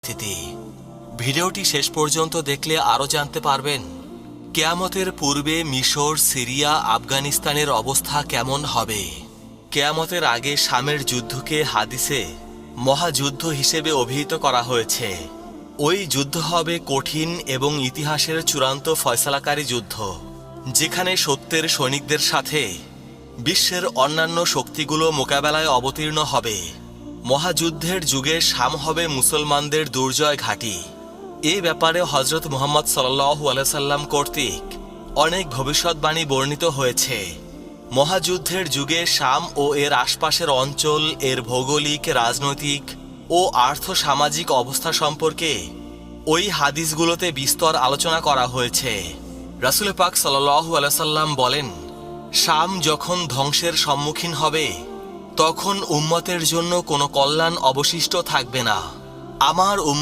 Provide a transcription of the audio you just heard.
পরিস্থিতি। ভিডিওটি শেষ পর্যন্ত দেখলে আরও জানতে পারবেন কিয়ামতের পূর্বে মিশর, সিরিয়া, আফগানিস্তানের অবস্থা কেমন হবে। কিয়ামতের আগে শামের যুদ্ধকে হাদিসে মহাযুদ্ধ হিসেবে অভিহিত করা হয়েছে। ওই যুদ্ধ হবে কঠিন এবং ইতিহাসের চূড়ান্ত ফয়সালাকারী যুদ্ধ, যেখানে সত্যের সৈনিকদের সাথে বিশ্বের অন্যান্য শক্তিগুলো মোকাবেলায় অবতীর্ণ হবে। মহাযুদ্ধের যুগে শাম হবে মুসলমানদের দুর্জয় ঘাঁটি। এ ব্যাপারে হজরত মুহাম্মদ সাল্লাল্লাহু আলাইহি সাল্লাম কর্তৃক অনেক ভবিষ্যৎবাণী বর্ণিত হয়েছে। মহাযুদ্ধের যুগে শাম ও এর আশপাশের অঞ্চল, এর ভৌগোলিক, রাজনৈতিক ও আর্থ-সামাজিক অবস্থা সম্পর্কে ওই হাদিসগুলোতে বিস্তর আলোচনা করা হয়েছে। রাসূল পাক সাল্লাল্লাহু আলাইহি সাল্লাম বলেন, শাম যখন ধ্বংসের সম্মুখীন হবে তখন উম্মতের জন্য কোনো কল্যাণ অবশিষ্ট থাকবে না। আমার